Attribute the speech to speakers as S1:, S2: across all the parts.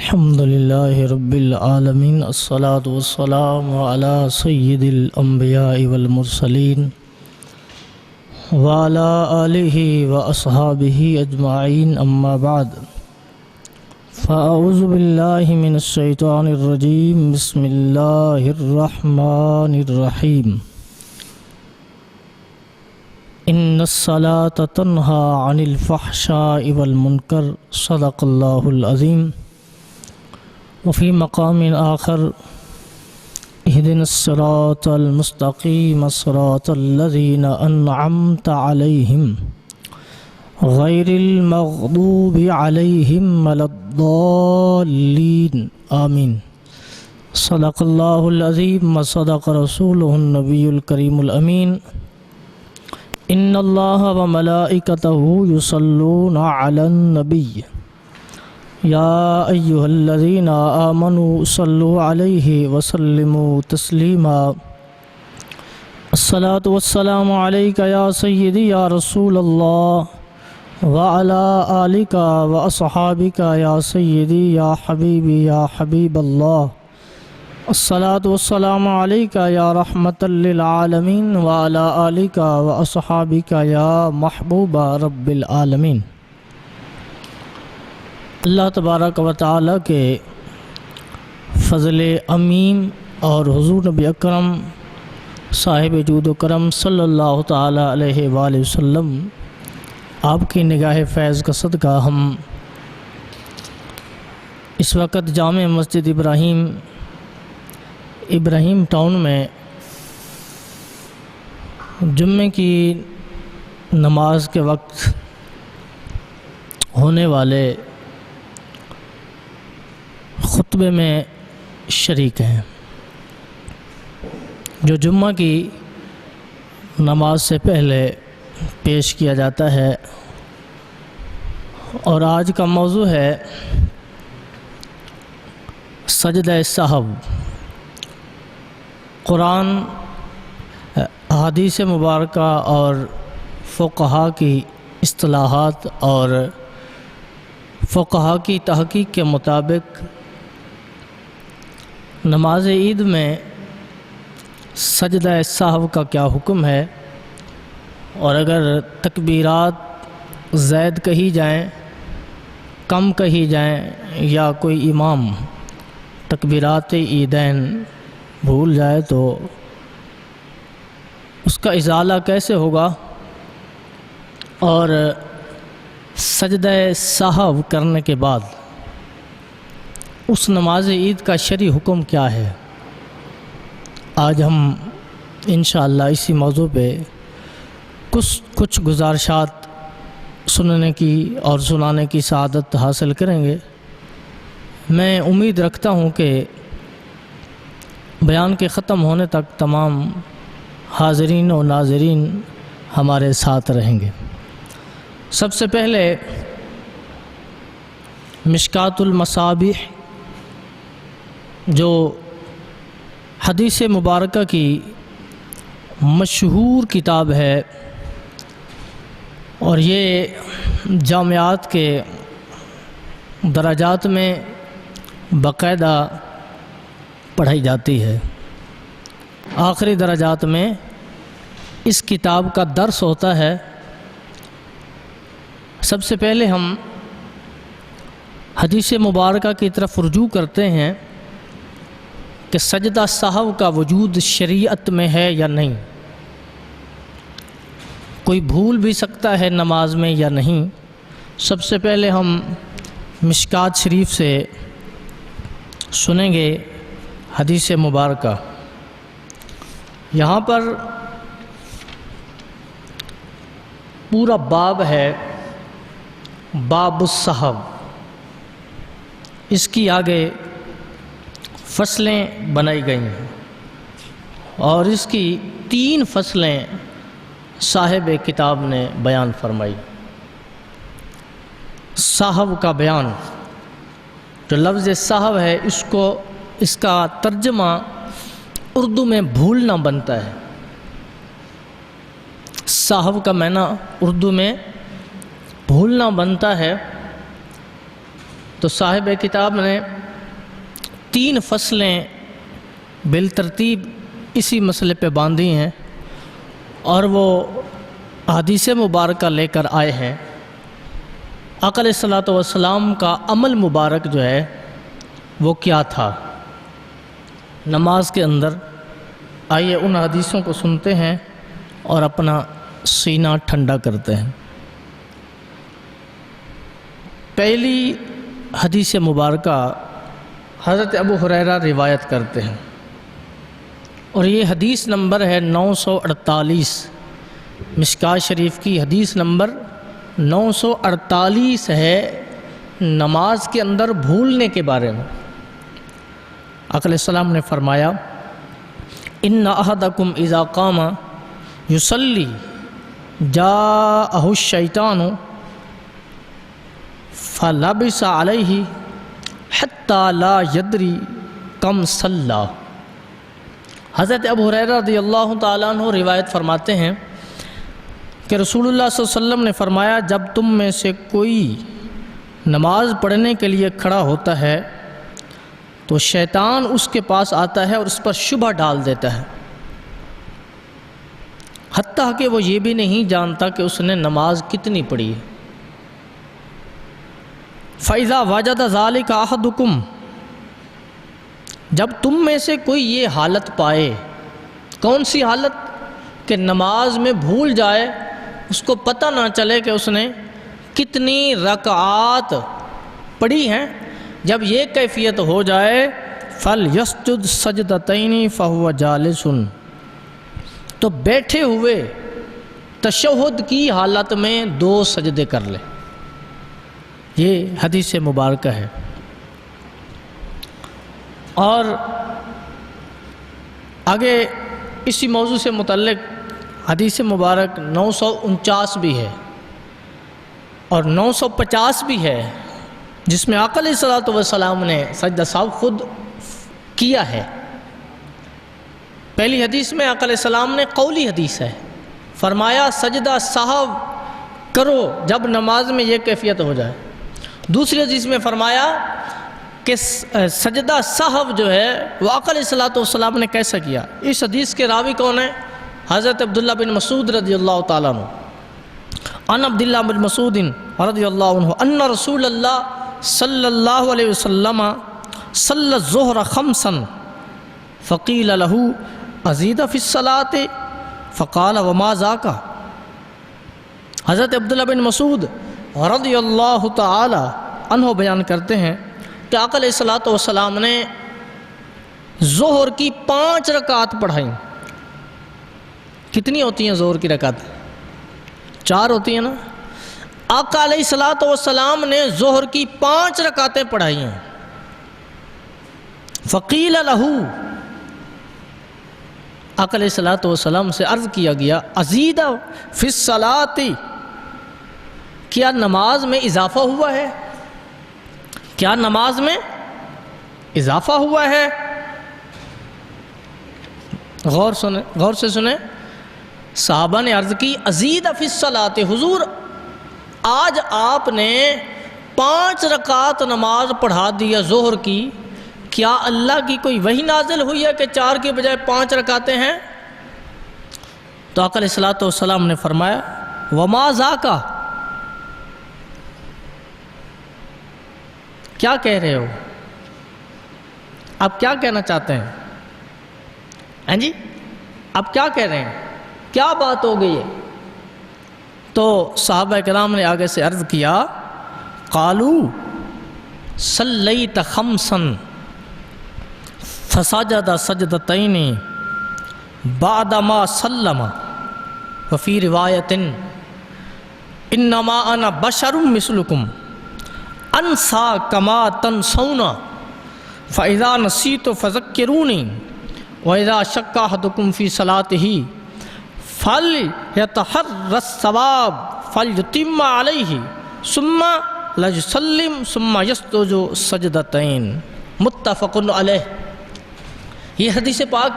S1: الحمد لله رب العالمين الصلاة والسلام على سيد الأنبياء والمرسلين وعلى آله وأصحابه أجمعين أما بعد فأعوذ بالله من الشيطان الرجيم بسم الله الرحمن الرحيم إن الصلاة تنهى عن الفحشاء والمنكر صدق الله العظيم وفي مقام آخر اهدنا الصراط المستقيم صراط الذين أنعمت عليهم غير المغضوب عليهم ولا الضالين آمين صدق الله العظيم وصدق رسوله النبي الكريم الأمين إن الله وملائكته يصلون على النبي يا أيها الذين آمنوا صلوا عليه وسلموا تسليما الصلاة والسلام عليك يا سيدي يا رسول الله وعلى آلك وأصحابك يا سيدي يا حبيبي يا حبيب الله الصلاة والسلام عليك يا رحمة للعالمين وعلى آلك وأصحابك يا محبوب رب العالمين۔ اللہ تبارک و تعالیٰ کے فضل عمیم اور حضور نبی اکرم صاحب جود و کرم صلی اللہ تعالیٰ علیہ وآلہ وسلم آپ کی نگاہ فیض کا صدقہ ہم اس وقت جامع مسجد ابراہیم ٹاؤن میں جمعے کی نماز کے وقت ہونے والے خطبے میں شریک ہیں، جو جمعہ کی نماز سے پہلے پیش کیا جاتا ہے، اور آج کا موضوع ہے سجدہ سہو۔ قرآن، احادیث مبارکہ اور فقہا کی اصطلاحات اور فقہا کی تحقیق کے مطابق نماز عید میں سجدہ سہو کا کیا حکم ہے، اور اگر تکبیرات زائد کہی جائیں، کم کہی جائیں، یا کوئی امام تکبیرات عیدین بھول جائے تو اس کا ازالہ کیسے ہوگا، اور سجدہ سہو کرنے کے بعد اس نماز عید کا شرعی حکم کیا ہے، آج ہم انشاءاللہ اسی موضوع پہ کچھ گزارشات سننے کی اور سنانے کی سعادت حاصل کریں گے۔ میں امید رکھتا ہوں کہ بیان کے ختم ہونے تک تمام حاضرین و ناظرین ہمارے ساتھ رہیں گے۔ سب سے پہلے مشکات المصابیح، جو حدیث مبارکہ کی مشہور کتاب ہے، اور یہ جامعات کے درجات میں باقاعدہ پڑھائی جاتی ہے، آخری درجات میں اس کتاب کا درس ہوتا ہے۔ سب سے پہلے ہم حدیث مبارکہ کی طرف رجوع کرتے ہیں کہ سجدہ سہو کا وجود شریعت میں ہے یا نہیں، کوئی بھول بھی سکتا ہے نماز میں یا نہیں۔ سب سے پہلے ہم مشکات شریف سے سنیں گے حدیث مبارکہ۔ یہاں پر پورا باب ہے، باب السہو، اس کی آگے فصلیں بنائی گئی ہیں، اور اس کی 3 فصلیں صاحب کتاب نے بیان فرمائی۔ سہو کا بیان، جو لفظ سہو ہے، اس کا ترجمہ اردو میں بھولنا بنتا ہے۔ سہو کا معنی اردو میں بھولنا بنتا ہے، تو صاحب کتاب نے 3 فصلیں بالترتیب اسی مسئلے پہ باندھی ہیں اور وہ حدیث مبارکہ لے کر آئے ہیں۔ آقا علیہ الصلوۃ والسلام کا عمل مبارک جو ہے وہ کیا تھا نماز کے اندر؟ آئیے ان حدیثوں کو سنتے ہیں اور اپنا سینہ ٹھنڈا کرتے ہیں۔ پہلی حدیث مبارکہ حضرت ابو ہریرہ روایت کرتے ہیں اور یہ حدیث نمبر ہے 948، مشکوٰۃ شریف کی حدیث نمبر 948 ہے، نماز کے اندر بھولنے کے بارے میں۔ آقا علیہ السلام نے فرمایا ان احدکم اذا قام یصلی جاءہ الشیطان فلبس علیہ حتی لا یدری کم صلی۔ حضرت ابو ہریرہ رضی اللہ تعالیٰ عنہ روایت فرماتے ہیں کہ رسول اللہ صلی اللہ علیہ وسلم نے فرمایا جب تم میں سے کوئی نماز پڑھنے کے لیے کھڑا ہوتا ہے تو شیطان اس کے پاس آتا ہے اور اس پر شبہ ڈال دیتا ہے، حتیٰ کہ وہ یہ بھی نہیں جانتا کہ اس نے نماز کتنی پڑھی ہے۔ فَإِذَا وَجَدَ ذَلِكَ أَحَدُكُمْ، جب تم میں سے کوئی یہ حالت پائے، کون سی حالت؟ کہ نماز میں بھول جائے، اس کو پتہ نہ چلے کہ اس نے کتنی رکعات پڑھی ہیں، جب یہ کیفیت ہو جائے فَلْيَسْجُدْ سَجْدَتَيْنِ فَهُوَ جَالِسٌ، تو بیٹھے ہوئے تشہد کی حالت میں 2 سجدے کر لے۔ یہ حدیث مبارکہ ہے۔ اور آگے اسی موضوع سے متعلق حدیث مبارک 949 بھی ہے اور 950 بھی ہے، جس میں آقا علیہ الصلوۃ والسلام نے سجدہ سہو خود کیا ہے۔ پہلی حدیث میں آقا علیہ السلام نے قولی حدیث ہے، فرمایا سجدہ سہو کرو جب نماز میں یہ کیفیت ہو جائے۔ دوسری حدیث میں فرمایا کہ سجدہ سہو جو ہے وہ آقا علیہ الصلوۃ والسلام نے کیسا کیا۔ اس حدیث کے راوی کون ہیں؟ حضرت عبداللہ بن مسعود رضی اللہ تعالیٰ عنہ۔ عن عبداللہ بن مسعود رضی اللہ عنہ ان رسول اللہ صلی اللہ علیہ وسلم صلی الظہر 5 فقیل له ازید فی الصلاۃ فقال وما ذاک۔ حضرت عبداللہ بن مسعود رضی اللہ تعالی عنہ بیان کرتے ہیں کہ آقا علیہ الصلوۃ والسلام نے ظہر کی 5 رکعات پڑھائیں۔ کتنی ہوتی ہیں ظہر کی رکعت؟ 4 ہوتی ہیں نا۔ آقا علیہ الصلوۃ والسلام نے ظہر کی 5 رکعتیں پڑھائی ہیں۔ فقیل له، آقا علیہ الصلوۃ والسلام سے عرض کیا گیا ازید فی الصلاۃ، کیا نماز میں اضافہ ہوا ہے؟ کیا نماز میں اضافہ ہوا ہے؟ غور سے سنیں۔ صحابہ نے عرض کی ازید فی الصلاۃ، حضور آج آپ نے 5 رکعات نماز پڑھا دیا ظہر کی، کیا اللہ کی کوئی وحی نازل ہوئی ہے کہ 4 کے بجائے 5 رکعتیں ہیں؟ تو آقا علیہ الصلوۃ والسلام نے فرمایا وما ذاک، کیا کہہ رہے ہو؟ آپ کیا کہنا چاہتے ہیں؟ ہیں جی، آپ کیا کہہ رہے ہیں؟ کیا بات ہو گئی ہے؟ تو صحابہ کرام نے آگے سے عرض کیا قالوا صلیت 5 فسجد سجدتین بعدما سلم، وفی روایت انما انا بشر مثلکم انسا کما تنسون فاذا نسیت فذکرونی واذا شک احدکم فی صلاتہ فلیتحر الثواب فلیتم علیہ ثم لیسلم ثم یسجد سجدتین، متفق علیہ۔ یہ حدیث پاک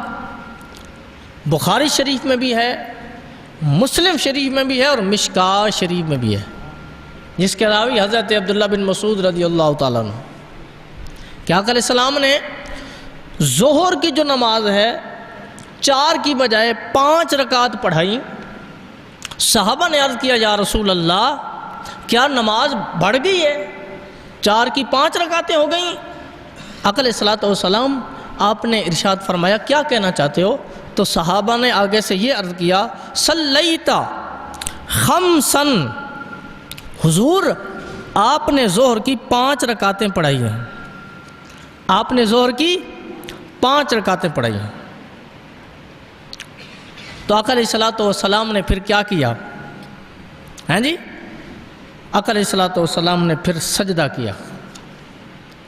S1: بخاری شریف میں بھی ہے، مسلم شریف میں بھی ہے اور مشکوٰۃ شریف میں بھی ہے، جس کے راوی حضرت عبداللہ بن مسعود رضی اللہ تعالیٰ عنہ کہ آقا علیہ السلام نے ظہر کی جو نماز ہے 4 کی بجائے 5 رکعت پڑھائی۔ صحابہ نے عرض کیا یا رسول اللہ کیا نماز بڑھ گئی ہے، 4 کی 5 رکعتیں ہو گئیں؟ آقا علیہ الصلوۃ والسلام آپ نے ارشاد فرمایا کیا کہنا چاہتے ہو؟ تو صحابہ نے آگے سے یہ عرض کیا صلیتا خمسن، حضور آپ نے ظہر کی 5 رکعتیں پڑھائی ہیں، آپ نے ظہر کی 5 رکعتیں پڑھائی ہیں۔ تو آقا علیہ الصلوۃ والسلام نے پھر کیا کیا؟ ہیں جی، آقا علیہ الصلوۃ والسلام نے پھر سجدہ کیا،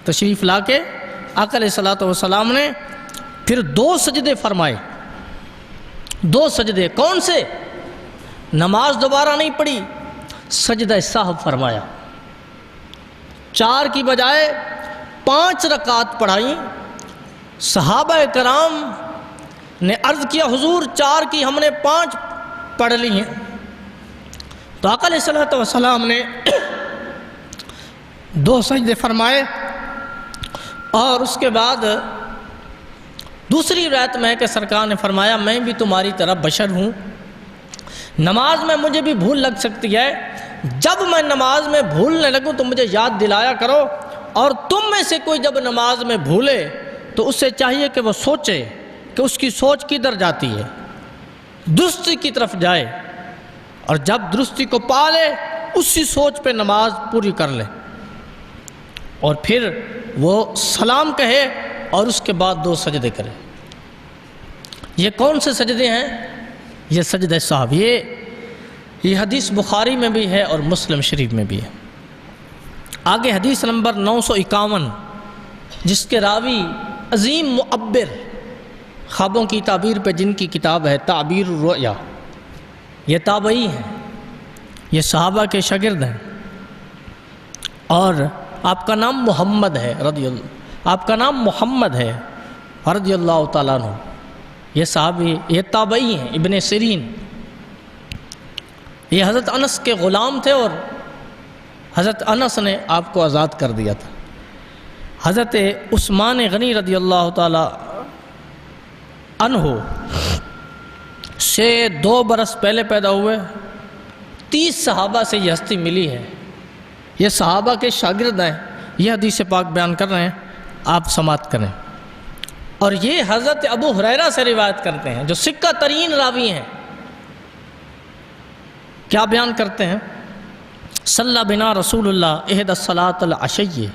S1: تشریف لا کے آقا علیہ الصلوۃ والسلام نے پھر 2 سجدے فرمائے۔ 2 سجدے کون سے؟ نماز دوبارہ نہیں پڑھی، سجدہ سہو فرمایا، 4 کی بجائے 5 رکعت پڑھائیں۔ صحابہ کرام نے عرض کیا حضور 4 کی ہم نے 5 پڑھ لی ہیں۔ تو آقا علیہ الصلوۃ والسلام نے 2 سجدے فرمائے، اور اس کے بعد دوسری روایت میں کہ سرکار نے فرمایا میں بھی تمہاری طرح بشر ہوں، نماز میں مجھے بھی بھول لگ سکتی ہے، جب میں نماز میں بھولنے لگوں تو مجھے یاد دلایا کرو، اور تم میں سے کوئی جب نماز میں بھولے تو اسے چاہیے کہ وہ سوچے کہ اس کی سوچ کدھر جاتی ہے، درستی کی طرف جائے، اور جب درستی کو پا لے اسی سوچ پہ نماز پوری کر لے، اور پھر وہ سلام کہے اور اس کے بعد 2 سجدے کرے۔ یہ کون سے سجدے ہیں؟ یہ سجدہ سہو۔ یہ حدیث بخاری میں بھی ہے اور مسلم شریف میں بھی ہے۔ آگے حدیث نمبر 951 جس کے راوی عظیم معبر، خوابوں کی تعبیر پہ جن کی کتاب ہے تعبیر الرؤیا، یہ تابعی ہیں، یہ صحابہ کے شاگرد ہیں، اور آپ کا نام محمد ہے آپ کا نام محمد ہے رضی اللہ تعالیٰ عنہ۔ یہ صحابی، یہ تابعی ہیں، ابن سیرین، یہ حضرت انس کے غلام تھے اور حضرت انس نے آپ کو آزاد کر دیا تھا۔ حضرت عثمان غنی رضی اللہ تعالیٰ عنہ سے 2 برس پہلے پیدا ہوئے، 30 صحابہ سے یہ ہستی ملی ہے، یہ صحابہ کے شاگرد ہیں، یہ حدیث پاک بیان کر رہے ہیں، آپ سماعت کریں۔ اور یہ حضرت ابو ہریرہ سے روایت کرتے ہیں جو سکہ ترین راوی ہیں۔ کیا بیان کرتے ہیں؟ صلی بنا رسول اللہ احد الصلاۃ العشی،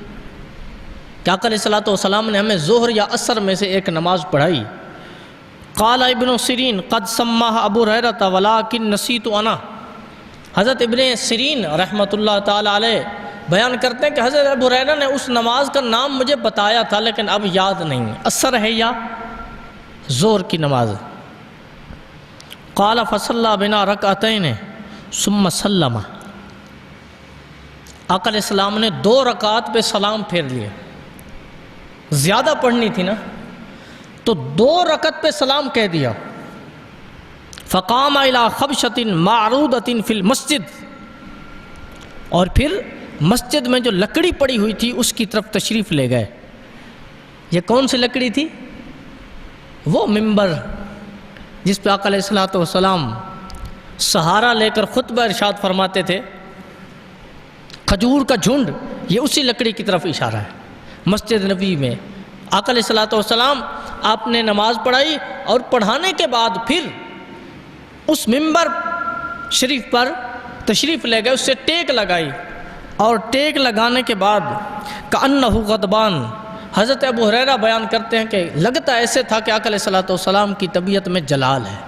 S1: کہ آقا علیہ الصلوۃ والسلام نے ہمیں ظہر یا عصر میں سے ایک نماز پڑھائی۔ قال ابن سیرین قد سماها ابو ہریرہ ولکن نسیت انا، حضرت ابن سیرین رحمۃ اللہ تعالی علیہ بیان کرتے ہیں کہ حضرت ابو ہریرہ نے اس نماز کا نام مجھے بتایا تھا لیکن اب یاد نہیں ہے، عصر ہے یا ظہر کی نماز۔ قال فصلی بنا رکعتین ثم سلم، آقا علیہ السلام نے 2 رکعت پہ سلام پھیر لیے، زیادہ پڑھنی تھی نا تو 2 رکعت پہ سلام کہہ دیا۔ فقام الی خبشۃ معروضۃ فی المسجد، اور پھر مسجد میں جو لکڑی پڑی ہوئی تھی اس کی طرف تشریف لے گئے۔ یہ کون سی لکڑی تھی؟ وہ ممبر جس پہ آقا علیہ الصلوۃ والسلام سہارا لے کر خطبہ ارشاد فرماتے تھے، کھجور کا جھنڈ، یہ اسی لکڑی کی طرف اشارہ ہے۔ مسجد نبی میں آقا علیہ الصلوۃ والسلام آپ نے نماز پڑھائی، اور پڑھانے کے بعد پھر اس ممبر شریف پر تشریف لے گئے، اس سے ٹیک لگائی، اور ٹیک لگانے کے بعد کأنہ غضبان، حضرت ابو ہریرہ بیان کرتے ہیں کہ لگتا ایسے تھا کہ آقا علیہ الصلوۃ والسلام کی طبیعت میں جلال ہے۔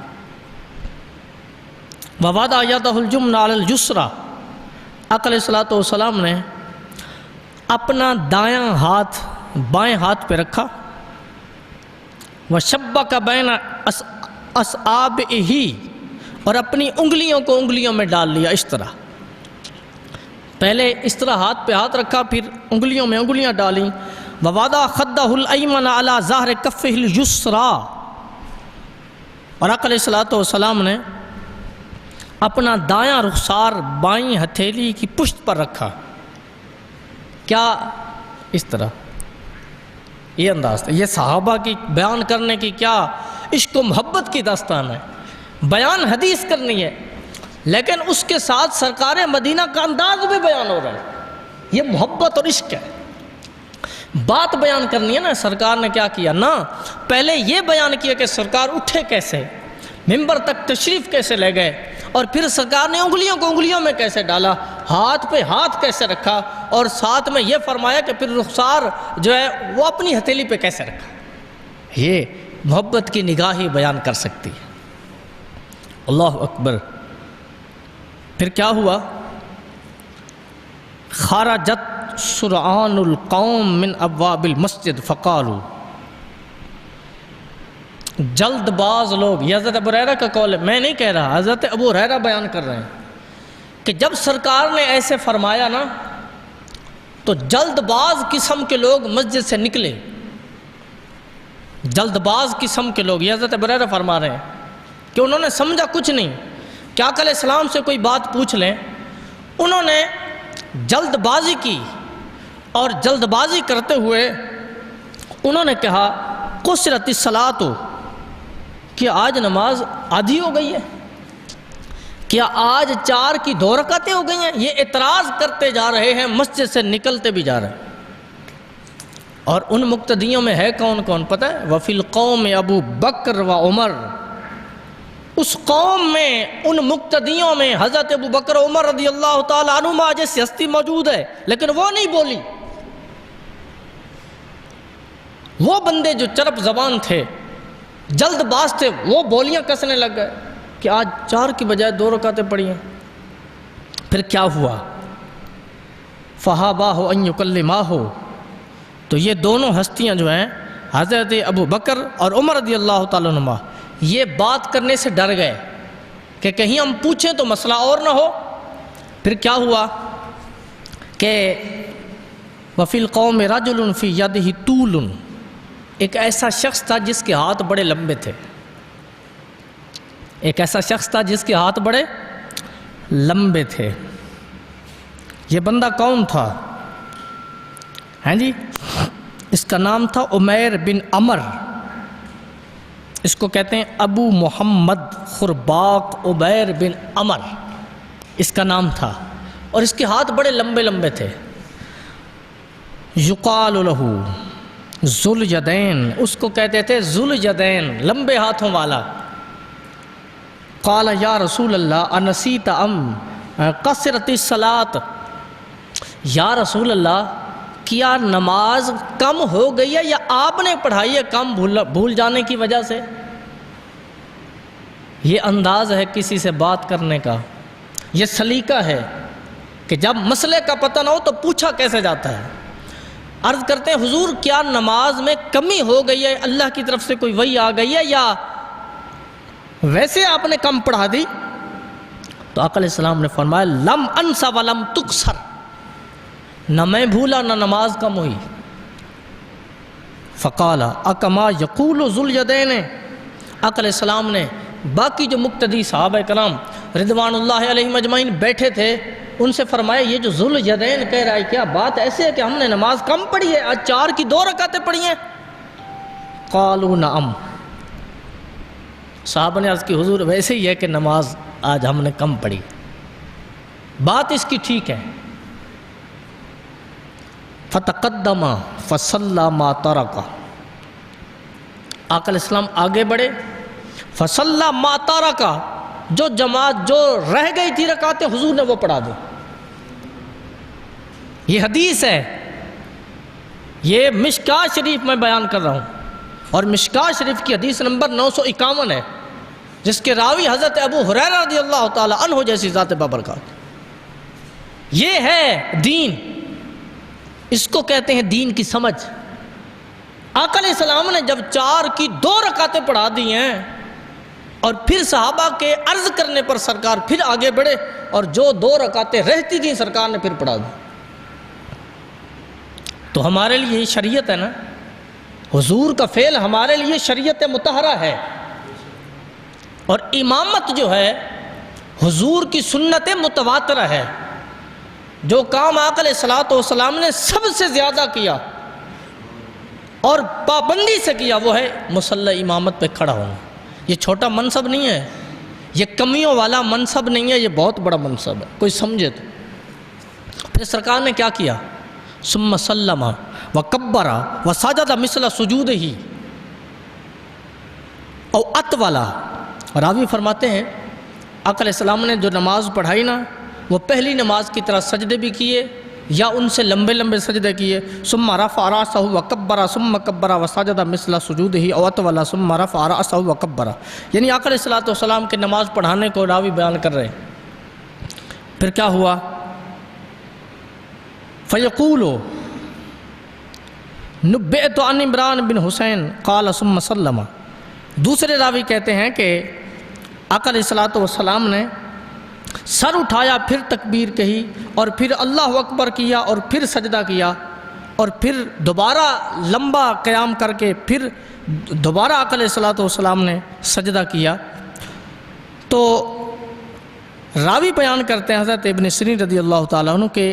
S1: ووضع یدہ الجمنہ علی الجسرہ، آقا علیہ الصلوۃ والسلام نے اپنا دایاں ہاتھ بائیں ہاتھ پہ رکھا، وشبک بین اصابعہ، اور اپنی انگلیوں کو انگلیوں میں ڈال لیا اس طرح، پہلے اس طرح ہاتھ پہ ہاتھ رکھا پھر انگلیوں میں انگلیاں ڈالیں۔ ووضع خدہ الایمن علی ظہر کفہ اليسریٰ، اور آقا علیہ الصلوۃ والسلام نے اپنا دایاں رخسار بائیں ہتھیلی کی پشت پر رکھا، کیا اس طرح، یہ انداز تھا۔ یہ صحابہ کی بیان کرنے کی کیا عشق و محبت کی داستان ہے، بیان حدیث کرنی ہے، لیکن اس کے ساتھ سرکار مدینہ کا انداز بھی بیان ہو رہا ہے۔ یہ محبت اور عشق ہے، بات بیان کرنی ہے نا۔ سرکار نے کیا کیا نا، پہلے یہ بیان کیا کہ سرکار اٹھے کیسے، منبر تک تشریف کیسے لے گئے، اور پھر سرکار نے انگلیوں کو انگلیوں میں کیسے ڈالا، ہاتھ پہ ہاتھ کیسے رکھا، اور ساتھ میں یہ فرمایا کہ پھر رخسار جو ہے وہ اپنی ہتھیلی پہ کیسے رکھا۔ یہ محبت کی نگاہ ہی بیان کر سکتی ہے۔ اللہ اکبر۔ پھر کیا ہوا، خرجت سرعان القوم من ابواب المسجد فقالوا، جلد باز لوگ، یہ حضرت ابو ہریرہ کا قول ہے، میں نہیں کہہ رہا، حضرت ابو ہریرہ بیان کر رہے ہیں کہ جب سرکار نے ایسے فرمایا نا تو جلد باز قسم کے لوگ مسجد سے نکلے، جلد باز قسم کے لوگ، یہ حضرت ابو ہریرہ فرما رہے ہیں کہ انہوں نے سمجھا کچھ نہیں کہ آقا علیہ السلام سے کوئی بات پوچھ لیں، انہوں نے جلد بازی کی، اور جلد بازی کرتے ہوئے انہوں نے کہا قصرت الصلاۃ، کیا آج نماز آدھی ہو گئی ہے، کیا آج 4 کی 2 رکعتیں ہو گئی ہیں۔ یہ اعتراض کرتے جا رہے ہیں، مسجد سے نکلتے بھی جا رہے ہیں۔ اور ان مقتدیوں میں ہے کون کون پتہ ہے، وفی القوم ابو بکر و عمر، اس قوم میں ان مقتدیوں میں حضرت ابو بکر و عمر رضی اللہ تعالیٰ عنہما جیسی ہستی موجود ہے، لیکن وہ نہیں بولی۔ وہ بندے جو چرپ زبان تھے، جلد باز تھے، وہ بولیاں کسنے لگ گئے کہ آج 4 کی بجائے 2 رکعتیں پڑھی ہیں۔ پھر کیا ہوا، فَحَابَاهُ أَن يُكَلِّمَاهُ، تو یہ دونوں ہستیاں جو ہیں حضرت ابو بکر اور عمر رضی اللہ تعالیٰ عنہما، یہ بات کرنے سے ڈر گئے کہ کہیں ہم پوچھیں تو مسئلہ اور نہ ہو۔ پھر کیا ہوا کہ وَفِي الْقَوْمِ رَجُلٌ فِي يَدِهِ طُولٌ، ایک ایسا شخص تھا جس کے ہاتھ بڑے لمبے تھے، ایک ایسا شخص تھا جس کے ہاتھ بڑے لمبے تھے۔ یہ بندہ کون تھا، ہیں جی، اس کا نام تھا عمیر بن عمر، اس کو کہتے ہیں ابو محمد خرباق عمیر بن عمر، اس کا نام تھا، اور اس کے ہاتھ بڑے لمبے لمبے تھے۔ یقال لہ ذو الیدین، اس کو کہتے تھے ذو الیدین، لمبے ہاتھوں والا۔ قال یا رسول اللہ انسیت ام قصرت الصلاۃ، یا رسول اللہ کیا نماز کم ہو گئی ہے یا آپ نے پڑھائی ہے کم بھول جانے کی وجہ سے۔ یہ انداز ہے کسی سے بات کرنے کا، یہ سلیقہ ہے کہ جب مسئلے کا پتہ نہ ہو تو پوچھا کیسے جاتا ہے۔ عرض کرتے ہیں حضور کیا نماز میں کمی ہو گئی ہے، اللہ کی طرف سے کوئی وحی آ گئی ہے یا ویسے آپ نے کم پڑھا دی؟ تو آقا علیہ السلام نے فرمایا لم انسا ولم تکسر، نہ میں بھولا نہ نماز کم ہوئی۔ فقال اکما یقول ذو الیدین، آقا علیہ السلام نے باقی جو مقتدی صحابہ کرام رضوان اللہ علیہم اجمعین بیٹھے تھے ان سے فرمایا یہ جو ذو الیدین کہہ رہا ہے کیا بات ایسے ہے کہ ہم نے نماز کم پڑھی ہے، آج 4 کی 2 رکعتیں پڑھی ہیں؟ قالوا نعم، صحابہ نے عرض کی حضور ویسے ہی ہے کہ نماز آج ہم نے کم پڑھی، بات اس کی ٹھیک ہے۔ فتقدم فصلی ما ترک، آقا علیہ السلام آگے بڑھے، فصلی ما ترک، جو جماعت جو رہ گئی تھی رکعتیں حضور نے وہ پڑھا دی۔ یہ حدیث ہے، یہ مشکاہ شریف میں بیان کر رہا ہوں، اور مشکاہ شریف کی حدیث نمبر 951 ہے، جس کے راوی حضرت ابو ہریرہ رضی اللہ تعالی عنہ جیسی ذات بابرکات۔ یہ ہے دین، اس کو کہتے ہیں دین کی سمجھ۔ آقا علیہ السلام نے جب 4 کی 2 رکعتیں پڑھا دی ہیں اور پھر صحابہ کے عرض کرنے پر سرکار پھر آگے بڑھے اور جو 2 رکعتیں رہتی تھیں سرکار نے پھر پڑھا دی۔ تو ہمارے لیے یہ شریعت ہے نا، حضور کا فعل ہمارے لیے شریعت مطہرہ ہے، اور امامت جو ہے حضور کی سنت متواترہ ہے۔ جو کام آقا علیہ السلام نے سب سے زیادہ کیا اور پابندی سے کیا وہ ہے مصلی امامت پہ کھڑا ہونا۔ یہ چھوٹا منصب نہیں ہے، یہ کمیوں والا منصب نہیں ہے، یہ بہت بڑا منصب ہے، کوئی سمجھے تو۔ پھر سرکار نے کیا کیا؟ ثم سلم وکبر وسجد مثل سجودہ او اطول۔ راوی فرماتے ہیں آقا علیہ السلام نے جو نماز پڑھائی نا، وہ پہلی نماز کی طرح سجدے بھی کیے یا ان سے لمبے لمبے سجدے کیے۔ ثم رفع رأسہ وکبر ثم کبر وسجد مثل سجودہ او اطول ثم رفع رأسہ وکبر۔ یعنی آقا علیہ السلام کے نماز پڑھانے کو راوی بیان کر رہے ہیں۔ پھر کیا ہوا؟ فیقول نبئت عن عمران بن حسین قال ثم سلم۔ دوسرے راوی کہتے ہیں کہ آقا علیہ السلام نے سر اٹھایا، پھر تکبیر کہی، اور پھر اللہ اکبر کیا، اور پھر سجدہ کیا، اور پھر دوبارہ لمبا قیام کر کے پھر دوبارہ آقا علیہ السلام نے سجدہ کیا۔ تو راوی بیان کرتے ہیں حضرت ابن سیرین رضی اللہ تعالیٰ عنہ کہ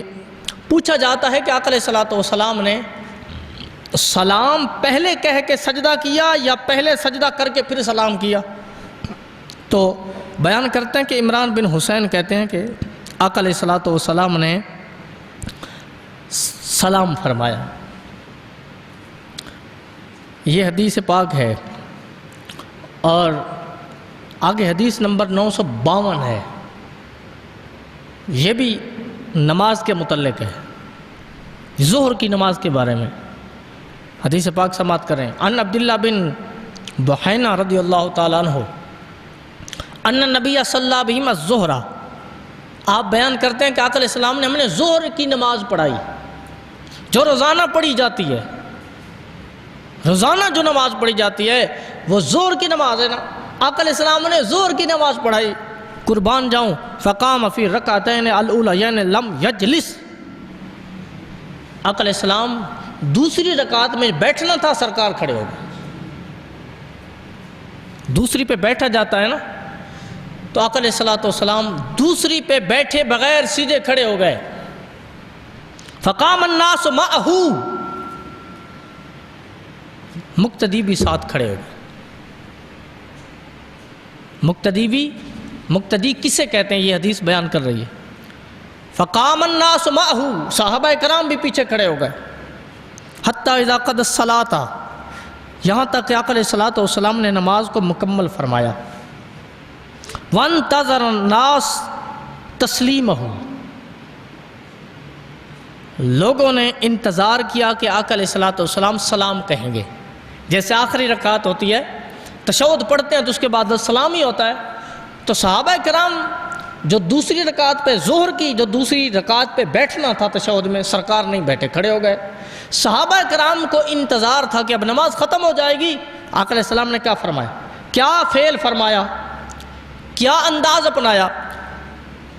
S1: پوچھا جاتا ہے کہ آقا علیہ السلام نے سلام پہلے کہہ کے سجدہ کیا یا پہلے سجدہ کر کے پھر سلام کیا؟ تو بیان کرتے ہیں کہ عمران بن حسین کہتے ہیں کہ آقا علیہ السلام نے سلام فرمایا۔ یہ حدیث پاک ہے، اور آگے حدیث نمبر 952 ہے، یہ بھی نماز کے متعلق ہے، ظہر کی نماز کے بارے میں۔ حدیث پاک سماعت کریں۔ ان عبداللہ بن بحینہ رضی اللہ تعالیٰ عنہ ان نبی صلی اللہ علیہ وسلم الظہر، آپ بیان کرتے ہیں کہ آقا علیہ السلام نے ہمیں ظہر کی نماز پڑھائی جو روزانہ پڑھی جاتی ہے۔ روزانہ جو نماز پڑھی جاتی ہے وہ ظہر کی نماز ہے نا۔ آقا علیہ السلام نے ظہر کی نماز پڑھائی، قربان جاؤں، فقام فی رکعتین الاولیین لم یجلس۔ آقا علیہ السلام دوسری رکعت میں بیٹھنا تھا، سرکار کھڑے ہو گئے۔ دوسری پہ بیٹھا جاتا ہے نا، تو آقا علیہ السلام دوسری پہ بیٹھے بغیر سیدھے کھڑے ہو گئے۔ فقام الناس معہ، مقتدی بھی ساتھ کھڑے ہو گئے۔ مقتدی کسے کہتے ہیں؟ یہ حدیث بیان کر رہی ہے۔ فقام الناس معہ، صحابہ کرام بھی پیچھے کھڑے ہو گئے۔ حتی اذا قضى الصلاۃ، یہاں تک کہ آقا علیہ السلام نے نماز کو مکمل فرمایا۔ وانتظر الناس تسلیمہ، لوگوں نے انتظار کیا کہ آقا علیہ السلام سلام کہیں گے۔ جیسے آخری رکعت ہوتی ہے، تشہد پڑھتے ہیں تو اس کے بعد سلام ہی ہوتا ہے، تو صحابہ کرام جو دوسری رکعت پہ ظہر کی جو دوسری رکعت پہ بیٹھنا تھا تشہد میں، سرکار نہیں بیٹھے، کھڑے ہو گئے۔ صحابہ کرام کو انتظار تھا کہ اب نماز ختم ہو جائے گی۔ آقا علیہ السلام نے کیا فرمایا؟ کیا فعل فرمایا؟ کیا انداز اپنایا؟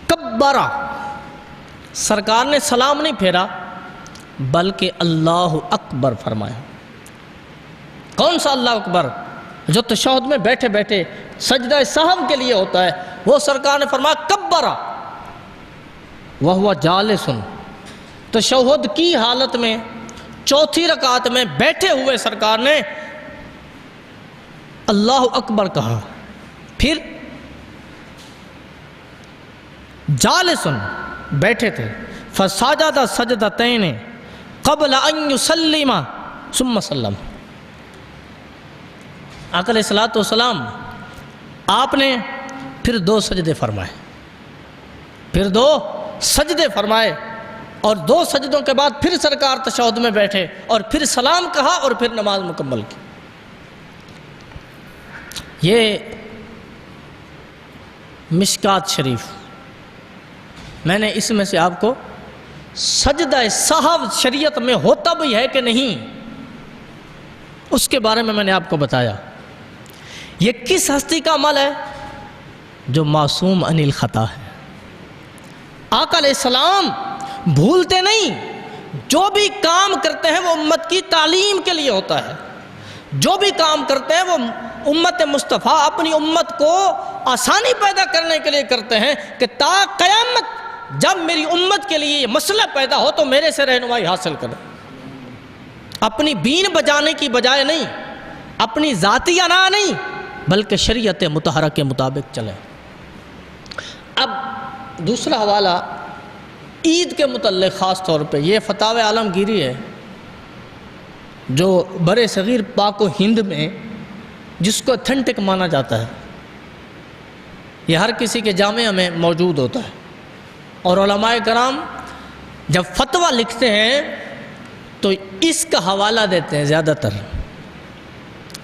S1: کبرا، سرکار نے سلام نہیں پھیرا بلکہ اللہ اکبر فرمایا۔ کون سا اللہ اکبر؟ جو تشہد میں بیٹھے بیٹھے سجدہ سہو کے لیے ہوتا ہے، وہ سرکار نے فرمایا کبرا وہو جالس، تشہد کی حالت میں چوتھی رکعت میں بیٹھے ہوئے سرکار نے اللہ اکبر کہا۔ پھر جالسن، بیٹھے تھے، فسجد سجدتین قبل ان یسلم ثم سلم۔ آقا علیہ السلام آپ نے پھر 2 سجدے فرمائے، اور 2 سجدوں کے بعد پھر سرکار تشہد میں بیٹھے اور پھر سلام کہا اور پھر نماز مکمل کی۔ یہ مشکات شریف، میں نے اس میں سے آپ کو سجدہ سہو شریعت میں ہوتا بھی ہے کہ نہیں اس کے بارے میں نے آپ کو بتایا۔ یہ کس ہستی کا عمل ہے؟ جو معصوم عن الخطا ہے۔ آقا علیہ السلام بھولتے نہیں، جو بھی کام کرتے ہیں وہ امت کی تعلیم کے لیے ہوتا ہے۔ جو بھی کام کرتے ہیں وہ امت مصطفیٰ اپنی امت کو آسانی پیدا کرنے کے لیے کرتے ہیں کہ تا قیامت جب میری امت کے لیے یہ مسئلہ پیدا ہو تو میرے سے رہنمائی حاصل کریں۔ اپنی بین بجانے کی بجائے نہیں، اپنی ذاتی انا نہیں، بلکہ شریعت مطہرہ کے مطابق چلیں۔ اب دوسرا حوالہ عید کے متعلق خاص طور پہ، یہ فتاوی عالمگیری ہے جو بر صغیر پاک و ہند میں جس کو اتھینٹک مانا جاتا ہے، یہ ہر کسی کے جامعہ میں موجود ہوتا ہے، اور علماء کرام جب فتویٰ لکھتے ہیں تو اس کا حوالہ دیتے ہیں زیادہ تر۔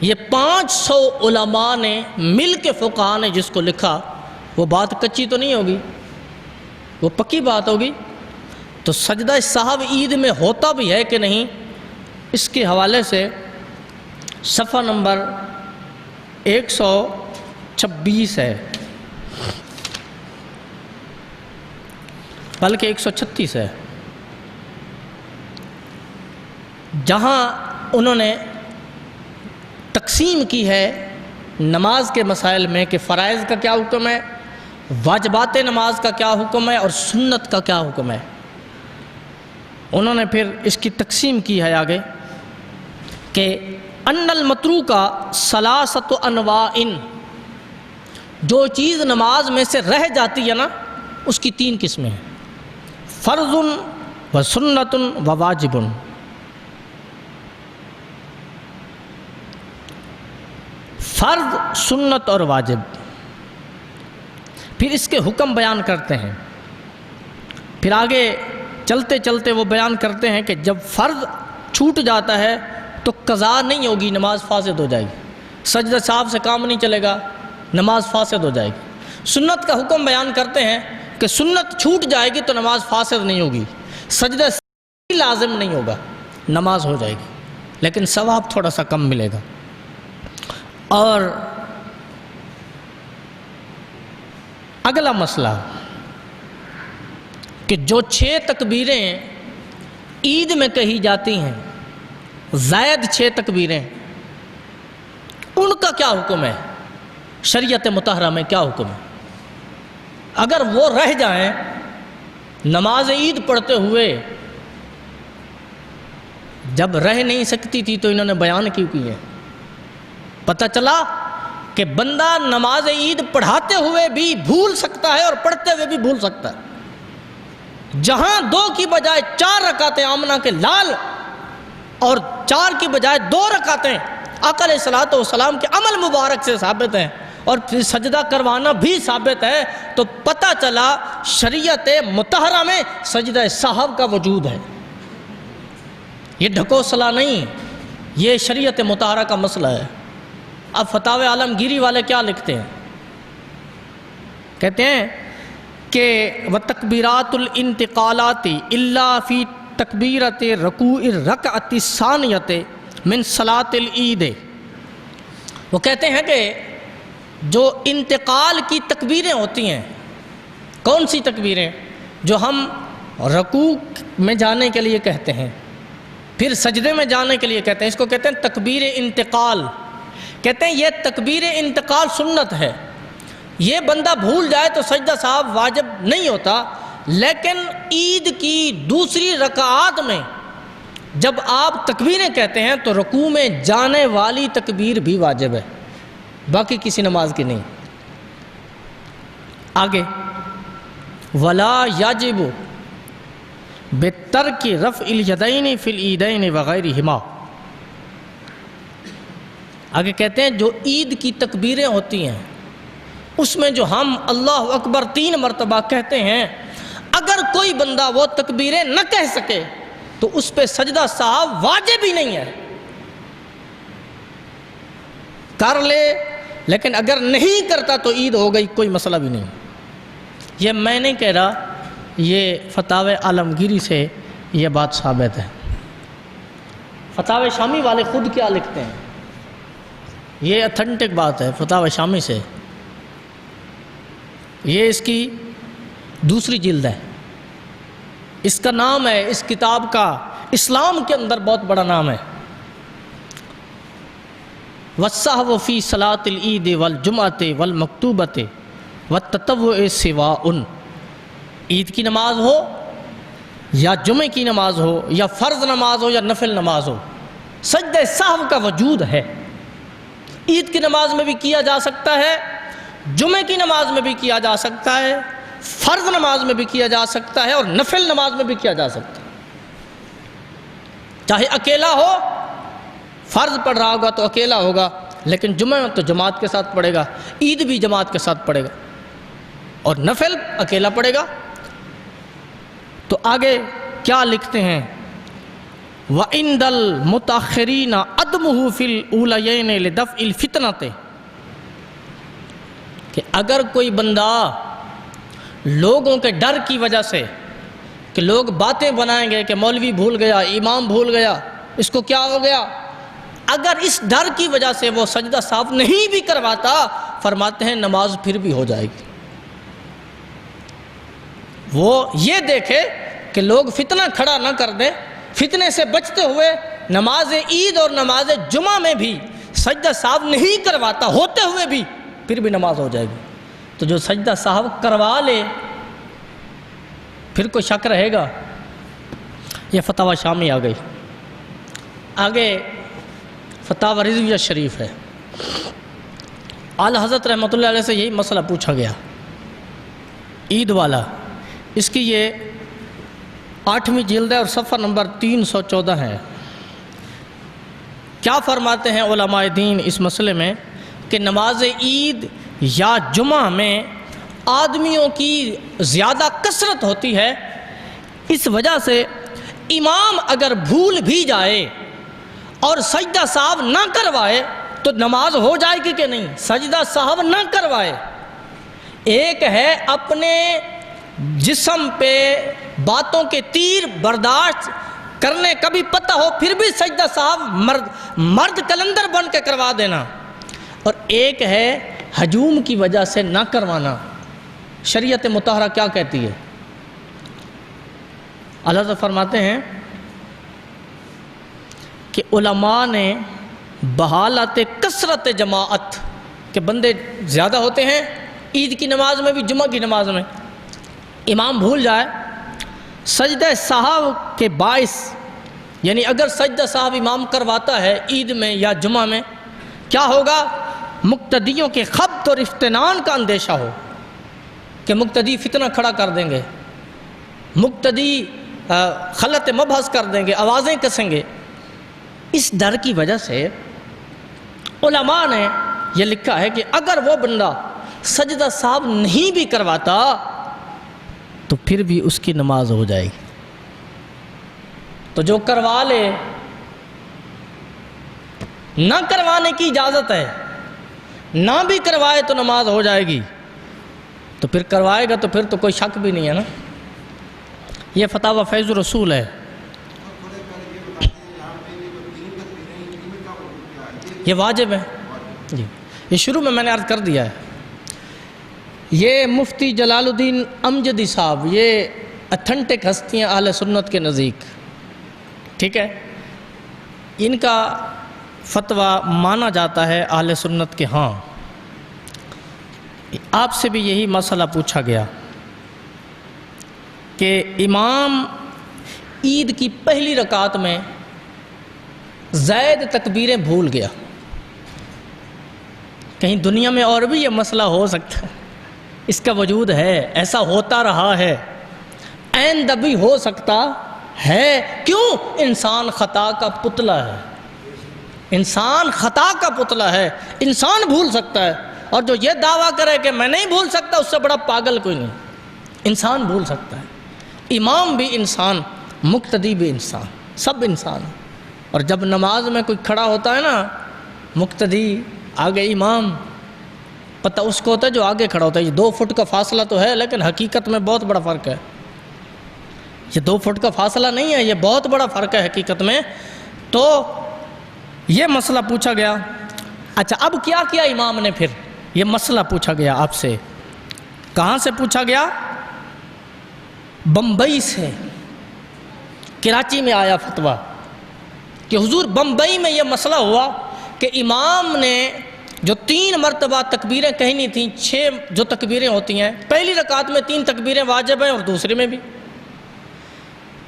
S1: یہ 500 علماء نے مل کے فقہاء نے جس کو لکھا، وہ بات کچی تو نہیں ہوگی، وہ پکی بات ہوگی۔ تو سجدہ سہو عید میں ہوتا بھی ہے کہ نہیں، اس کے حوالے سے صفحہ نمبر 126 ہے، بلکہ 136 ہے، جہاں انہوں نے تقسیم کی ہے نماز کے مسائل میں کہ فرائض کا کیا حکم ہے، واجبات نماز کا کیا حکم ہے، اور سنت کا کیا حکم ہے۔ انہوں نے پھر اس کی تقسیم کی ہے آگے کہ ان المتروکہ ثلاثۃ انواع، جو چیز نماز میں سے رہ جاتی ہے نا، اس کی 3 قسمیں ہیں، فرض و سنت و واجب۔ فرض، سنت اور واجب، پھر اس کے حکم بیان کرتے ہیں۔ پھر آگے چلتے چلتے وہ بیان کرتے ہیں کہ جب فرض چھوٹ جاتا ہے تو قضا نہیں ہوگی، نماز فاسد ہو جائے گی، سجدہ سہو سے کام نہیں چلے گا، نماز فاسد ہو جائے گی۔ سنت کا حکم بیان کرتے ہیں کہ سنت چھوٹ جائے گی تو نماز فاسد نہیں ہوگی، سجدہ سہو لازم نہیں ہوگا، نماز ہو جائے گی، لیکن ثواب تھوڑا سا کم ملے گا۔ اور اگلا مسئلہ کہ جو 6 تکبیریں عید میں کہی جاتی ہیں، زائد 6 تکبیریں، ان کا کیا حکم ہے، شریعت مطہرہ میں کیا حکم ہے؟ اگر وہ رہ جائیں نماز عید پڑھتے ہوئے، جب رہ نہیں سکتی تھی تو انہوں نے بیان کیوں کی ہے؟ پتہ چلا کہ بندہ نماز عید پڑھاتے ہوئے بھی بھول سکتا ہے اور پڑھتے ہوئے بھی بھول سکتا ہے۔ جہاں 2 کی بجائے 4 رکعتیں آمنہ کے لال اور 4 کی بجائے 2 رکعتیں آقا علیہ الصلوۃ والسلام کے عمل مبارک سے ثابت ہیں، اور پھر سجدہ کروانا بھی ثابت ہے، تو پتہ چلا شریعت مطہرہ میں سجدہ سہو کا وجود ہے۔ یہ ڈھکوسلا نہیں، یہ شریعت مطہرہ کا مسئلہ ہے۔ اب فتاوی عالمگیری والے کیا لکھتے ہیں؟ کہتے ہیں کہ وَتَكْبِيرَاتُ الْإِنْتِقَالَاتِ إِلَّا فِي تَكْبِيرَةِ رُكُوعِ الرَّكْعَةِ الثَّانِيَةِ مِنْ صَلَاةِ الْعِيدِ۔ وہ کہتے ہیں کہ جو انتقال کی تکبیریں ہوتی ہیں، کون سی تکبیریں؟ جو ہم رکوع میں جانے کے لیے کہتے ہیں، پھر سجدے میں جانے کے لیے کہتے ہیں، اس کو کہتے ہیں تکبیر انتقال۔ کہتے ہیں یہ تکبیر انتقال سنت ہے، یہ بندہ بھول جائے تو سجدہ سہو واجب نہیں ہوتا، لیکن عید کی دوسری رکعات میں جب آپ تکبیریں کہتے ہیں تو رکوع میں جانے والی تکبیر بھی واجب ہے، باقی کسی نماز کی نہیں۔ آگے وَلَا يَجِبُ بِتَرْكِ رَفْعِ الْيَدَيْنِ فِي الْعِيدَيْنِ وَغَيْرِهِمَا۔ آگے کہتے ہیں جو عید کی تکبیریں ہوتی ہیں اس میں جو ہم اللہ اکبر 3 مرتبہ کہتے ہیں، اگر کوئی بندہ وہ تکبیریں نہ کہہ سکے تو اس پہ سجدہ سہو واجب ہی نہیں ہے، کر لے، لیکن اگر نہیں کرتا تو عید ہو گئی، کوئی مسئلہ بھی نہیں۔ یہ میں نہیں کہہ رہا، یہ فتاوی عالمگیری سے یہ بات ثابت ہے۔ فتاوی شامی والے خود کیا لکھتے ہیں؟ یہ اتھینٹک بات ہے فتاوی شامی سے، یہ اس کی دوسری جلد ہے، اس کا نام ہے، اس کتاب کا اسلام کے اندر بہت بڑا نام ہے، وَالسَّهْوُ فِي صَلَاةِ الْعِيدِ وَالْجُمْعَةِ وَالْمَكْتُوبَةِ وَالتَّطَوُّعِ سِوَاءٌ۔ عید کی نماز ہو یا جمعے کی نماز ہو یا فرض نماز ہو یا نفل نماز ہو، سجدہ سہو کا وجود ہے۔ عید کی نماز میں بھی کیا جا سکتا ہے، جمعے کی نماز میں بھی کیا جا سکتا ہے، فرض نماز میں بھی کیا جا سکتا ہے، اور نفل نماز میں بھی کیا جا سکتا ہے۔ چاہے اکیلا ہو، فرض پڑھ رہا ہوگا تو اکیلا ہوگا، لیکن جمعہ تو جماعت کے ساتھ پڑھے گا، عید بھی جماعت کے ساتھ پڑھے گا، اور نفل اکیلا پڑھے گا۔ تو آگے کیا لکھتے ہیں؟ وَعِنْدَ الْمُتَأَخِّرِينَ عَدْمُهُ فِي الْأُولَيَيْنِ لِدَفْعِ الْفِتْنَةِ، کہ اگر کوئی بندہ لوگوں کے ڈر کی وجہ سے کہ لوگ باتیں بنائیں گے کہ مولوی بھول گیا، امام بھول گیا، اس کو کیا ہو گیا، اگر اس ڈر کی وجہ سے وہ سجدہ سہو نہیں بھی کرواتا، فرماتے ہیں نماز پھر بھی ہو جائے گی۔ وہ یہ دیکھے کہ لوگ فتنہ کھڑا نہ کر دیں، فتنے سے بچتے ہوئے نماز عید اور نماز جمعہ میں بھی سجدہ سہو نہیں کرواتا، ہوتے ہوئے بھی پھر بھی نماز ہو جائے گی۔ تو جو سجدہ سہو کروا لے پھر کوئی شک رہے گا؟ یہ فتاوی شامی آ گئی۔ آگے فتاوی رضویہ شریف ہے، اعلیٰ حضرت رحمۃ اللہ علیہ سے یہی مسئلہ پوچھا گیا، عید والا۔ اس کی یہ 8ویں جلد ہے اور صفحہ نمبر 314 ہے۔ کیا فرماتے ہیں علماء دین اس مسئلے میں کہ نماز عید یا جمعہ میں آدمیوں کی زیادہ کثرت ہوتی ہے، اس وجہ سے امام اگر بھول بھی جائے اور سجدہ سہو نہ کروائے تو نماز ہو جائے گی کہ نہیں؟ سجدہ سہو نہ کروائے، ایک ہے اپنے جسم پہ باتوں کے تیر برداشت کرنے کا بھی پتہ ہو پھر بھی سجدہ سہو مرد کلندر بن کے کروا دینا، اور ایک ہے ہجوم کی وجہ سے نہ کروانا۔ شریعت مطہرہ کیا کہتی ہے؟ اللہ تعالیٰ فرماتے ہیں کہ علماء نے بحالت کثرت جماعت، کہ بندے زیادہ ہوتے ہیں عید کی نماز میں بھی جمعہ کی نماز میں، امام بھول جائے سجدہ سہو کے باعث، یعنی اگر سجدہ سہو امام کرواتا ہے عید میں یا جمعہ میں، کیا ہوگا؟ مقتدیوں کے خبط اور افتنان کا اندیشہ ہو کہ مقتدی فتنہ کھڑا کر دیں گے، مقتدی خلط مبحث کر دیں گے، آوازیں کسیں گے۔ اس ڈر کی وجہ سے علماء نے یہ لکھا ہے کہ اگر وہ بندہ سجدہ سہو نہیں بھی کرواتا تو پھر بھی اس کی نماز ہو جائے گی۔ تو جو کروا لے، نہ کروانے کی اجازت ہے، نہ بھی کروائے تو نماز ہو جائے گی، تو پھر کروائے گا تو پھر تو کوئی شک بھی نہیں ہے نا۔ یہ فتاوی فیض الرسول ہے۔ یہ واجب ہے جی، یہ شروع میں نے عرض کر دیا ہے۔ یہ مفتی جلال الدین امجدی صاحب، یہ اتھنٹک ہستیاں اہل سنت کے نزدیک، ٹھیک ہے، ان کا فتویٰ مانا جاتا ہے اہل سنت کے ہاں۔ آپ سے بھی یہی مسئلہ پوچھا گیا کہ امام عید کی پہلی رکعت میں زائد تکبیریں بھول گیا، کہیں دنیا میں اور بھی یہ مسئلہ ہو سکتا ہے؟ اس کا وجود ہے، ایسا ہوتا رہا ہے، آئندہ بھی ہو سکتا ہے۔ کیوں؟ انسان خطا کا پتلا ہے، انسان خطا کا پتلا ہے، انسان بھول سکتا ہے، اور جو یہ دعویٰ کرے کہ میں نہیں بھول سکتا اس سے بڑا پاگل کوئی نہیں۔ انسان بھول سکتا ہے، امام بھی انسان، مقتدی بھی انسان، سب انسان ہیں۔ اور جب نماز میں کوئی کھڑا ہوتا ہے نا، مقتدی آگے امام، پتہ اس کو ہوتا ہے جو آگے کھڑا ہوتا ہے۔ یہ 2 فٹ کا فاصلہ تو ہے لیکن حقیقت میں بہت بڑا فرق ہے۔ یہ 2 فٹ کا فاصلہ نہیں ہے، یہ بہت بڑا فرق ہے حقیقت میں۔ تو یہ مسئلہ پوچھا گیا۔ اچھا، اب کیا کیا امام نے؟ پھر یہ مسئلہ پوچھا گیا آپ سے، کہاں سے پوچھا گیا؟ بمبئی سے، کراچی میں آیا فتویٰ کہ حضور بمبئی میں یہ مسئلہ ہوا کہ امام نے جو 3 مرتبہ تکبیریں کہنی تھیں، 6 جو تکبیریں ہوتی ہیں، پہلی رکعت میں 3 تکبیریں واجب ہیں اور دوسرے میں بھی،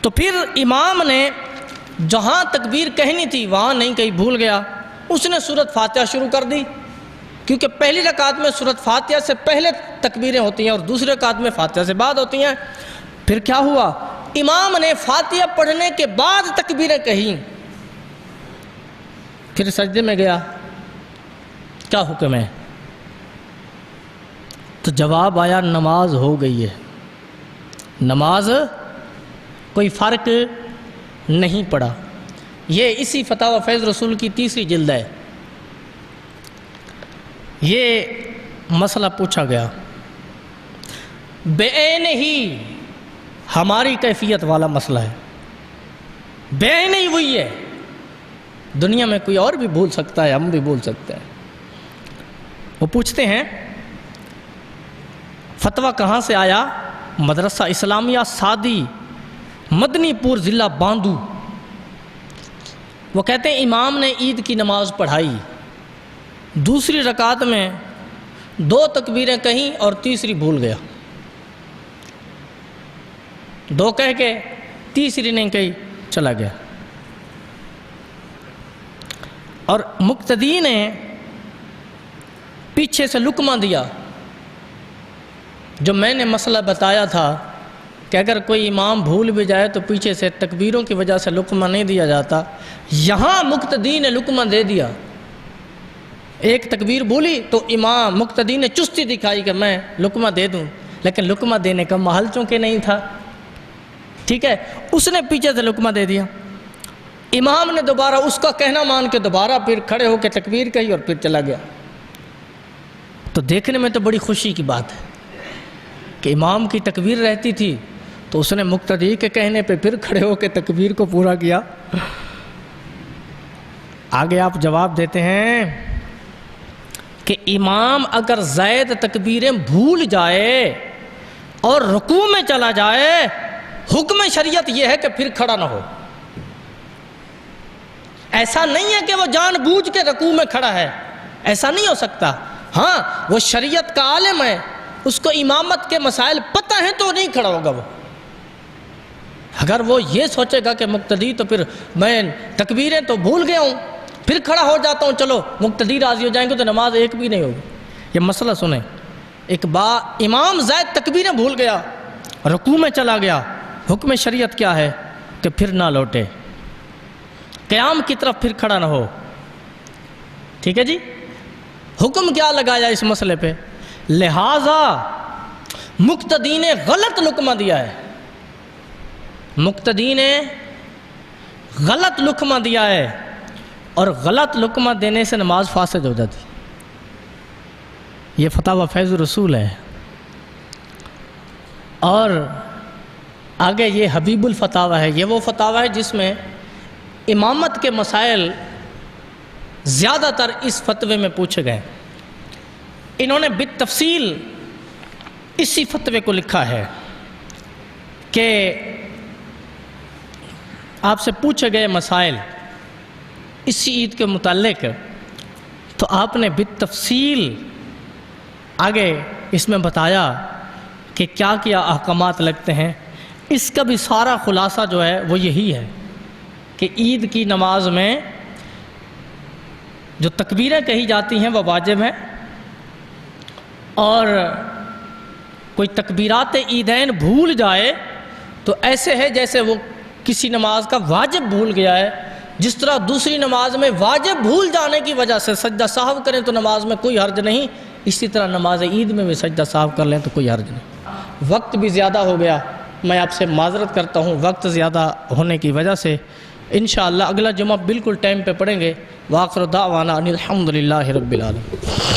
S1: تو پھر امام نے جہاں تکبیر کہنی تھی وہاں نہیں کہیں، بھول گیا، اس نے سورۃ فاتحہ شروع کر دی، کیونکہ پہلی رکعت میں سورۃ فاتحہ سے پہلے تکبیریں ہوتی ہیں اور دوسری رکعت میں فاتحہ سے بعد ہوتی ہیں۔ پھر کیا ہوا، امام نے فاتحہ پڑھنے کے بعد تکبیریں کہیں، پھر سجدے میں گیا، کیا حکم ہے؟ تو جواب آیا نماز ہو گئی ہے، نماز کوئی فرق نہیں پڑا۔ یہ اسی فتاوی فیض رسول کی 3 جلد ہے، یہ مسئلہ پوچھا گیا، بعین ہی ہماری کیفیت والا مسئلہ ہے، بعین ہی وہی ہے، دنیا میں کوئی اور بھی بھول سکتا ہے، ہم بھی بھول سکتے ہیں۔ وہ پوچھتے ہیں فتویٰ کہاں سے آیا؟ مدرسہ اسلامیہ سعدی مدنی پور ضلع باندو۔ وہ کہتے ہیں امام نے عید کی نماز پڑھائی، دوسری رکعت میں 2 تکبیریں کہیں اور تیسری بھول گیا، 2 کہہ کے تیسری نہیں کہی، چلا گیا، اور مقتدی نے پیچھے سے لقمہ دیا۔ جو میں نے مسئلہ بتایا تھا کہ اگر کوئی امام بھول بھی جائے تو پیچھے سے تکبیروں کی وجہ سے لقمہ نہیں دیا جاتا، یہاں مقتدی نے لقمہ دے دیا، ایک تکبیر بولی تو امام مقتدی نے چستی دکھائی کہ میں لقمہ دے دوں، لیکن لقمہ دینے کا محل چونکہ نہیں تھا، ٹھیک ہے، اس نے پیچھے سے لقمہ دے دیا، امام نے دوبارہ اس کا کہنا مان کے دوبارہ پھر کھڑے ہو کے تکبیر کہی اور پھر چلا گیا۔ تو دیکھنے میں تو بڑی خوشی کی بات ہے کہ امام کی تکبیر رہتی تھی تو اس نے مقتدی کے کہنے پہ پھر کھڑے ہو کے تکبیر کو پورا کیا۔ آگے آپ جواب دیتے ہیں کہ امام اگر زائد تکبیریں بھول جائے اور رکوع میں چلا جائے، حکم شریعت یہ ہے کہ پھر کھڑا نہ ہو۔ ایسا نہیں ہے کہ وہ جان بوجھ کے رکوع میں کھڑا ہے، ایسا نہیں ہو سکتا۔ ہاں وہ شریعت کا عالم ہے، اس کو امامت کے مسائل پتہ ہیں تو نہیں کھڑا ہوگا۔ وہ اگر وہ یہ سوچے گا کہ مقتدی تو پھر میں تکبیریں تو بھول گیا ہوں، پھر کھڑا ہو جاتا ہوں، چلو مقتدی راضی ہو جائیں گے، تو نماز ایک بھی نہیں ہوگی۔ یہ مسئلہ سنیں، ایک امام زائد تکبیریں بھول گیا، رکوع میں چلا گیا، حکم شریعت کیا ہے کہ پھر نہ لوٹے، قیام کی طرف پھر کھڑا نہ ہو، ٹھیک ہے جی۔ حکم کیا لگایا اس مسئلے پہ؟ لہذا مقتدی نے غلط لقمہ دیا ہے، مقتدی نے غلط لقمہ دیا ہے، اور غلط لقمہ دینے سے نماز فاسد ہو جاتی۔ یہ فتاوی فیض رسول ہے، اور آگے یہ حبیب الفتاوی ہے، یہ وہ فتاوی ہے جس میں امامت کے مسائل زیادہ تر اس فتوے میں پوچھے گئے۔ انہوں نے بالتفصیل اسی فتوے کو لکھا ہے کہ آپ سے پوچھے گئے مسائل اسی عید کے متعلق، تو آپ نے بالتفصیل آگے اس میں بتایا کہ کیا کیا احکامات لگتے ہیں۔ اس کا بھی سارا خلاصہ جو ہے وہ یہی ہے کہ عید کی نماز میں جو تکبیریں کہی جاتی ہیں وہ واجب ہیں، اور کوئی تکبیرات عیدین بھول جائے تو ایسے ہے جیسے وہ کسی نماز کا واجب بھول گیا ہے۔ جس طرح دوسری نماز میں واجب بھول جانے کی وجہ سے سجدہ سہو کریں تو نماز میں کوئی حرج نہیں، اسی طرح نماز عید میں بھی سجدہ سہو کر لیں تو کوئی حرج نہیں۔ وقت بھی زیادہ ہو گیا، میں آپ سے معذرت کرتا ہوں وقت زیادہ ہونے کی وجہ سے۔ انشاءاللہ اگلا جمعہ بالکل ٹائم پہ پڑھیں گے۔ وآخر دعوانا ان الحمدللہ رب العالمین۔